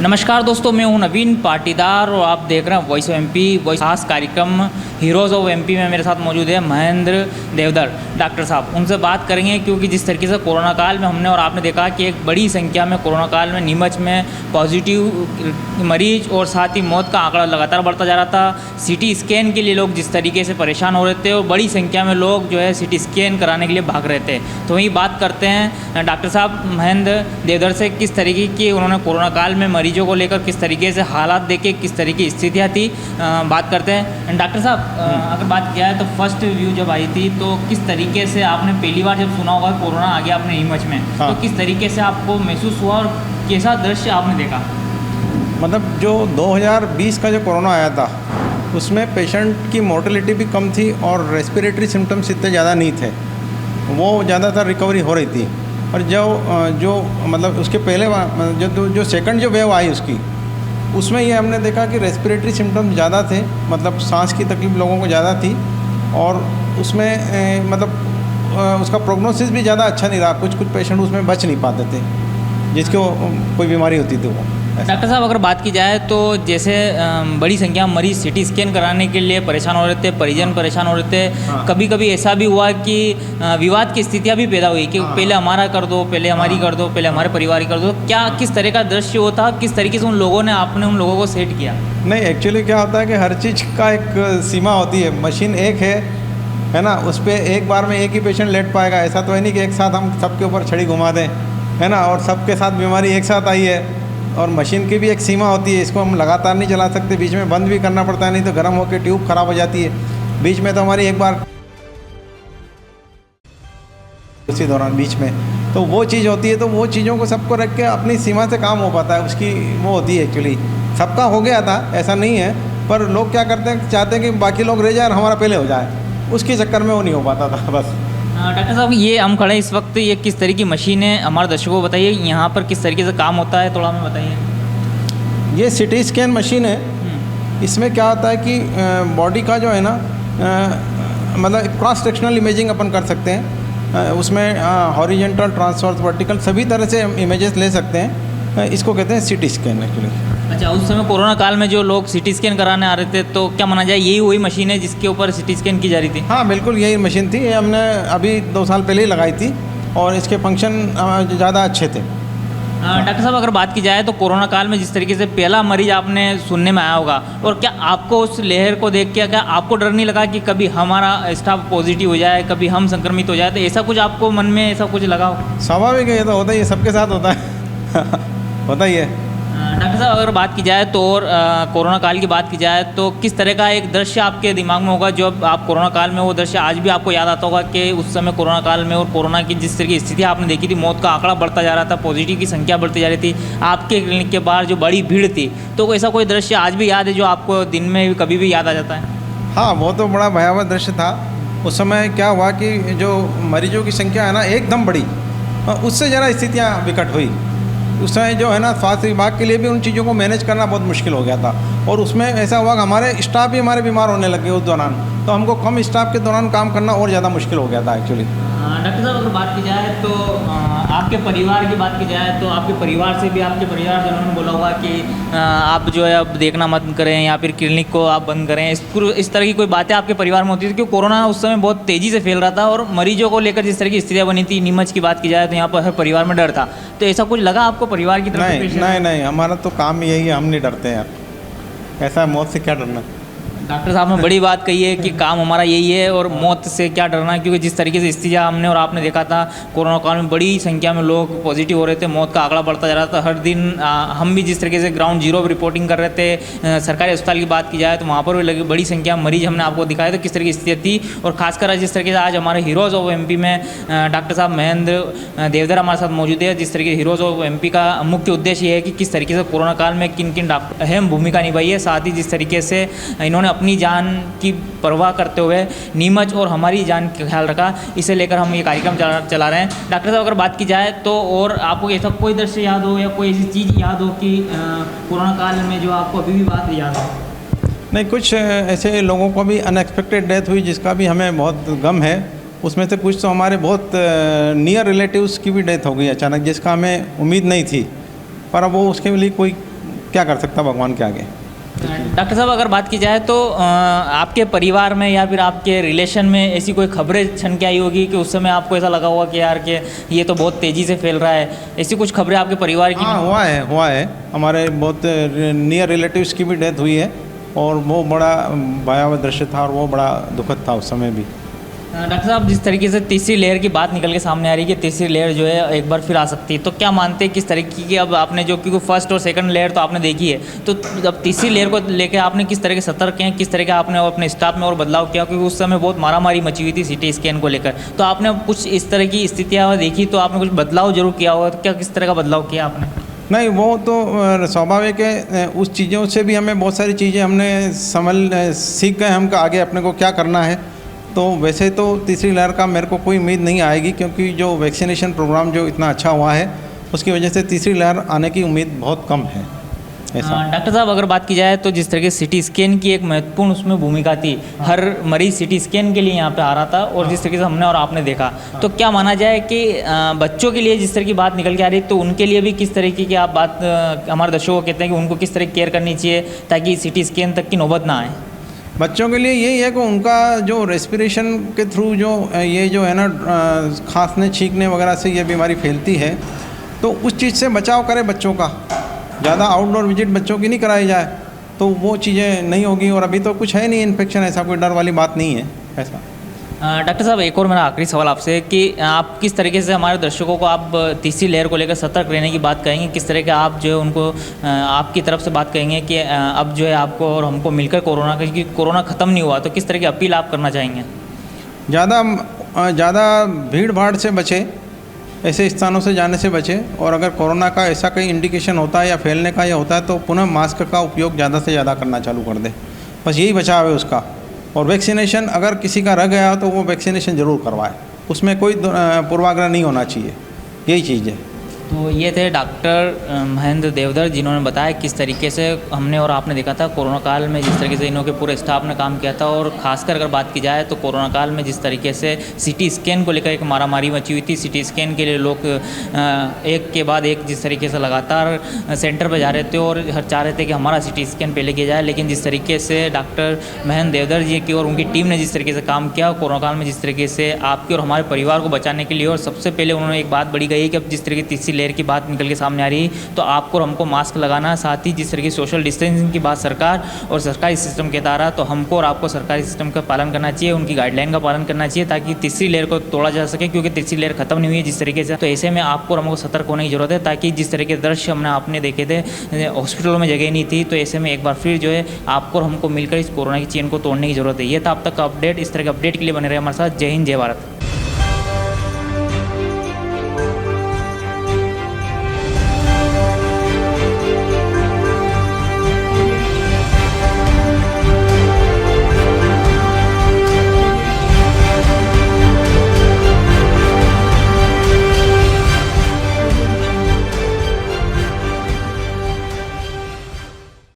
नमस्कार दोस्तों, मैं हूं नवीन पाटीदार और आप देख रहे हैं वॉइस ऑफ एमपी। वॉइस खास कार्यक्रम हीरोज़ ऑफ एमपी में मेरे साथ मौजूद है महेंद्र देवधर डॉक्टर साहब। उनसे बात करेंगे क्योंकि जिस तरीके से कोरोना काल में हमने और आपने देखा कि एक बड़ी संख्या में कोरोना काल में नीमच में पॉजिटिव मरीज और साथ ही मौत का आंकड़ा लगातार बढ़ता जा रहा था। सीटी स्कैन के लिए लोग जिस तरीके से परेशान हो रहे थे और बड़ी संख्या में लोग जो है सीटी स्कैन कराने के लिए भाग रहे थे। तो वहीं बात करते हैं डॉक्टर साहब महेंद्र देवधर से, किस तरीके की उन्होंने कोरोना काल में मरीजों को लेकर किस तरीके से हालात देखे, किस तरीके की स्थितियाँ थी, बात करते हैं। डॉक्टर साहब, अगर बात किया है तो फर्स्ट व्यू जब आई थी तो किस तरीके से आपने पहली बार जब सुना होगा कोरोना आ गया अपने नीमच में, तो किस तरीके से आपको महसूस हुआ और कैसा दृश्य आपने देखा? मतलब जो 2020 का जो कोरोना आया था उसमें पेशेंट की मोर्टेलिटी भी कम थी और रेस्पिरेटरी सिम्टम्स इतने ज़्यादा नहीं थे, वो ज़्यादातर रिकवरी हो रही थी। और जो मतलब उसके पहले जो सेकंड जो वेव आई उसमें ये हमने देखा कि रेस्पिरेटरी सिम्टम्स ज़्यादा थे, मतलब सांस की तकलीफ लोगों को ज़्यादा थी और उसमें मतलब उसका प्रोग्नोसिस भी ज़्यादा अच्छा नहीं रहा। कुछ पेशेंट उसमें बच नहीं पाते थे जिसको कोई बीमारी होती थी वो। डॉक्टर साहब, अगर बात की जाए तो जैसे बड़ी संख्या में मरीज सिटी स्कैन कराने के लिए परेशान हो रहे थे, परिजन परेशान हो रहे थे। कभी कभी ऐसा भी हुआ कि विवाद की स्थितियां भी पैदा हुई कि पहले हमारा कर दो, पहले हमारी कर दो, पहले हमारे परिवार की कर दो। क्या किस तरह का दृश्य होता, किस तरीके से उन लोगों ने आपने उन लोगों को सेट किया? नहीं, एक्चुअली क्या होता है कि हर चीज़ का एक सीमा होती है। मशीन एक है ना, उस पर एक बार में एक ही पेशेंट लेट पाएगा। ऐसा तो है नहीं कि एक साथ हम सबके ऊपर छड़ी घुमा दें, है ना, और सबके साथ बीमारी एक साथ आई है। और मशीन की भी एक सीमा होती है, इसको हम लगातार नहीं चला सकते, बीच में बंद भी करना पड़ता है, नहीं तो गर्म होकर ट्यूब ख़राब हो जाती है। बीच में तो हमारी एक बार उसी दौरान बीच में तो वो चीज़ होती है, तो वो चीज़ों को सबको रख के अपनी सीमा से काम हो पाता है, उसकी वो होती है। एक्चुअली सबका हो गया था, ऐसा नहीं है, पर लोग क्या करते हैं, चाहते हैं कि बाकी लोग रह जाए और हमारा पहले हो जाए, उसके चक्कर में वो नहीं हो पाता था बस। डॉक्टर साहब, ये हम खड़े इस वक्त, ये किस तरह की मशीन है, हमारे दर्शकों को बताइए यहाँ पर किस तरीके से काम होता है, थोड़ा हमें बताइए। ये सिटी स्कैन मशीन है। इसमें क्या होता है कि बॉडी का जो है ना, मतलब क्रॉस सेक्शनल इमेजिंग अपन कर सकते हैं। उसमें हॉरिजेंटल, ट्रांसवर्स, वर्टिकल सभी तरह से इमेजेस ले सकते हैं। इसको कहते हैं सिटी स्कैन एक्चुअली। अच्छा, उस समय कोरोना काल में जो लोग सिटी स्कैन कराने आ रहे थे, तो क्या माना जाए यही वही मशीन है जिसके ऊपर सिटी स्कैन की जा रही थी? हाँ बिल्कुल, यही मशीन थी। ये हमने अभी 2 साल पहले ही लगाई थी और इसके फंक्शन ज़्यादा अच्छे थे। डॉक्टर साहब, अगर बात की जाए तो कोरोना काल में जिस तरीके से पहला मरीज आपने सुनने में आया होगा, और क्या आपको उस लहर को देख के क्या आपको डर नहीं लगा कि कभी हमारा स्टाफ पॉजिटिव हो जाए, कभी हम संक्रमित हो जाए? तो ऐसा कुछ आपको मन में ऐसा कुछ लगा हो? स्वाभाविक है, ये तो होता ही है, सबके साथ होता है होता ही है। डॉक्टर साहब, अगर बात की जाए तो और कोरोना काल की बात की जाए तो किस तरह का एक दृश्य आपके दिमाग में होगा जो आप कोरोना काल में, वो दृश्य आज भी आपको याद आता होगा कि उस समय कोरोना काल में और कोरोना की जिस तरह की स्थिति आपने देखी थी, मौत का आंकड़ा बढ़ता जा रहा था, पॉजिटिव की संख्या बढ़ती जा रही थी, आपके क्लिनिक के बाहर जो बड़ी भीड़ थी, तो ऐसा कोई दृश्य आज भी याद है जो आपको दिन में कभी भी याद आ जाता है? हाँ, वो तो बड़ा भयावह दृश्य था। उस समय क्या हुआ कि जो मरीजों की संख्या है ना एकदम बढ़ी, उससे ज़रा स्थितियाँ विकट हुई। उस समय जो है ना, स्वास्थ्य विभाग के लिए भी उन चीज़ों को मैनेज करना बहुत मुश्किल हो गया था। और उसमें ऐसा हुआ कि हमारे स्टाफ भी हमारे बीमार होने लगे उस दौरान, तो हमको कम स्टाफ के दौरान काम करना और ज़्यादा मुश्किल हो गया था एक्चुअली। डॉक्टर साहब, अगर बात की जाए तो आपके परिवार की बात की जाए तो आपके परिवार से भी, आपके परिवारजनों ने बोला होगा कि आप जो है अब देखना मत करें या फिर क्लिनिक को आप बंद करें, इस तरह की कोई बातें आपके परिवार में होती थी? क्योंकि कोरोना उस समय बहुत तेज़ी से फैल रहा था और मरीजों को लेकर जिस तरह की स्थितियाँ बनी थी, नीमच की बात की जाए तो यहाँ पर हर परिवार में डर था, तो ऐसा कुछ लगा आपको परिवार की तरफ से? नहीं, हमारा तो काम यही है, हम नहीं डरते यार, ऐसा मौत से क्या डरना। डॉक्टर साहब ने बड़ी बात कही है कि काम हमारा यही है और मौत से क्या डरना, क्योंकि जिस तरीके से स्थितियाँ हमने और आपने देखा था कोरोना काल में बड़ी संख्या में लोग पॉजिटिव हो रहे थे, मौत का आंकड़ा बढ़ता जा रहा था हर दिन। हम भी जिस तरीके से ग्राउंड जीरो पर रिपोर्टिंग कर रहे थे, सरकारी अस्पताल की बात की जाए तो वहाँ पर भी लगी बड़ी संख्या में मरीज हमने आपको दिखाया था किस तरह की स्थिति थी। और खासकर जिस तरीके से आज हमारे हीरोज़ ऑफ एमपी में डॉक्टर साहब महेंद्र देवधर हमारे साथ मौजूद है। जिस तरीके से हीरोज़ ऑफ एमपी का मुख्य उद्देश्य ये है कि किस तरीके से कोरोना काल में किन किन डॉक्टर अहम भूमिका निभाई है, साथ ही जिस तरीके से इन्होंने अपनी जान की परवाह करते हुए नीमच और हमारी जान का ख्याल रखा, इसे लेकर हम ये कार्यक्रम चला रहे हैं। डॉक्टर साहब, अगर बात की जाए तो और आपको ऐसा कोई दृश्य याद हो या कोई ऐसी चीज़ याद हो कि कोरोना काल में जो आपको अभी भी बात याद हो? नहीं, कुछ ऐसे लोगों को भी अनएक्सपेक्टेड डेथ हुई जिसका भी हमें बहुत गम है। उसमें से कुछ तो हमारे बहुत नियर रिलेटिव्स की भी डेथ हो गई अचानक, जिसका हमें उम्मीद नहीं थी, पर अब वो उसके लिए कोई क्या कर सकता भगवान के आगे। डॉक्टर साहब अगर बात की जाए तो आपके परिवार में या फिर आपके रिलेशन में ऐसी कोई खबरें छन के आई होगी कि उस समय आपको ऐसा लगा होगा कि यार कि ये तो बहुत तेज़ी से फैल रहा है, ऐसी कुछ खबरें आपके परिवार की? हाँ, हुआ है। हमारे बहुत नियर रिलेटिव्स की भी डेथ हुई है और वो बड़ा भयावह दृश्य था और वो बड़ा दुखद था उस समय भी। डॉक्टर साहब जिस तरीके से तीसरी लहर की बात निकल के सामने आ रही है कि तीसरी लहर जो है एक बार फिर आ सकती है, तो क्या मानते हैं किस तरीके की, अब आपने जो क्योंकि फर्स्ट और सेकंड लेयर तो आपने देखी है, तो अब तीसरी लेयर को लेकर आपने किस तरह के सतर्क हैं, किस तरह के आपने अपने स्टाफ में और बदलाव किया, क्योंकि उस समय बहुत मारामारी मची हुई थी सिटी स्कैन को लेकर, तो आपने कुछ इस तरह की स्थितियाँ देखी तो आपने कुछ बदलाव जरूर किया होगा, तो क्या किस तरह का बदलाव किया आपने? नहीं, वो तो स्वाभाविक है। उस चीज़ों से भी हमें बहुत सारी चीज़ें हमने सीख गए हम आगे अपने को क्या करना है। तो वैसे तो तीसरी लहर का मेरे को कोई उम्मीद नहीं आएगी, क्योंकि जो वैक्सीनेशन प्रोग्राम जो इतना अच्छा हुआ है उसकी वजह से तीसरी लहर आने की उम्मीद बहुत कम है ऐसा। डॉक्टर साहब अगर बात की जाए तो जिस तरह के सिटी स्कैन की एक महत्वपूर्ण उसमें भूमिका थी, हर मरीज सिटी स्कैन के लिए यहाँ पे आ रहा था और जिस तरीके से हमने और आपने देखा, तो क्या माना जाए कि बच्चों के लिए जिस तरह की बात निकल के आ रही है तो उनके लिए भी किस तरीके की आप बात हमारे दर्शकों को कहते हैं कि उनको किस तरह की केयर करनी चाहिए ताकि सिटी स्कैन तक की नौबत ना आए? बच्चों के लिए यही है कि उनका जो रेस्पिरेशन के थ्रू जो ये जो है ना खांसने छींकने वगैरह से ये बीमारी फैलती है, तो उस चीज़ से बचाव करें बच्चों का। ज़्यादा आउटडोर विजिट बच्चों की नहीं कराई जाए तो वो चीज़ें नहीं होगी। और अभी तो कुछ है नहीं इन्फेक्शन, ऐसा कोई डर वाली बात नहीं है ऐसा। डॉक्टर साहब एक और मेरा आखिरी सवाल आपसे कि आप किस तरीके से हमारे दर्शकों को आप तीसरी लहर को लेकर सतर्क रहने की बात कहेंगे, किस तरह के आप जो है उनको आपकी तरफ से बात कहेंगे कि अब जो है आपको और हमको मिलकर कोरोना ख़त्म नहीं हुआ, तो किस तरह की अपील आप करना चाहेंगे? ज़्यादा भीड़ भाड़ से बचे, ऐसे स्थानों से जाने से बचे, और अगर कोरोना का ऐसा कोई इंडिकेशन होता है या फैलने का या होता है तो पुनः मास्क का उपयोग ज़्यादा से ज़्यादा करना चालू कर दे। बस यही बचाव है उसका। और वैक्सीनेशन अगर किसी का रह गया तो वो वैक्सीनेशन ज़रूर करवाए, उसमें कोई पूर्वाग्रह नहीं होना चाहिए, यही चीज़ है। तो ये थे डॉक्टर महेंद्र देवधर, जिन्होंने बताया किस तरीके से हमने और आपने देखा था कोरोना काल में जिस तरीके से इन्हों के पूरे स्टाफ ने काम किया था, और ख़ासकर अगर बात की जाए तो कोरोना काल में जिस तरीके से सिटी स्कैन को लेकर एक मारामारी मची हुई थी। सिटी स्कैन के लिए लोग एक के बाद एक जिस तरीके से लगातार सेंटर पर जा रहे थे और चाह रहे थे कि हमारा सिटी स्कैन पहले किया जाए, लेकिन जिस तरीके से डॉक्टर महेंद्र देवधर जी की और उनकी टीम ने जिस तरीके से काम किया कोरोना काल में, जिस तरीके से आपके और हमारे परिवार को बचाने के लिए, और सबसे पहले उन्होंने एक बात बड़ी कही कि अब जिस तरीके की तीसरी लहर की बात निकल के सामने आ रही है तो आपको और हमको मास्क लगाना, साथ ही जिस तरह की सोशल डिस्टेंसिंग की बात सरकार और सरकारी सिस्टम कहता रहा, तो हमको और आपको सरकारी सिस्टम का पालन करना चाहिए, उनकी गाइडलाइन का पालन करना चाहिए ताकि तीसरी लहर को तोड़ा जा सके, क्योंकि तीसरी लहर खत्म नहीं हुई है जिस तरीके से। तो ऐसे में आपको और हमको सतर्क होने की जरूरत है, ताकि जिस तरह के दृश्य आपने देखे थे हॉस्पिटलों में जगह नहीं थी, तो ऐसे में एक बार फिर जो है आपको और हमको मिलकर इस कोरोना की चेन को तोड़ने की जरूरत है। ये था अब तक का अपडेट। इस तरह के अपडेट के लिए बने रहे हमारे साथ। जय हिंद, जय भारत।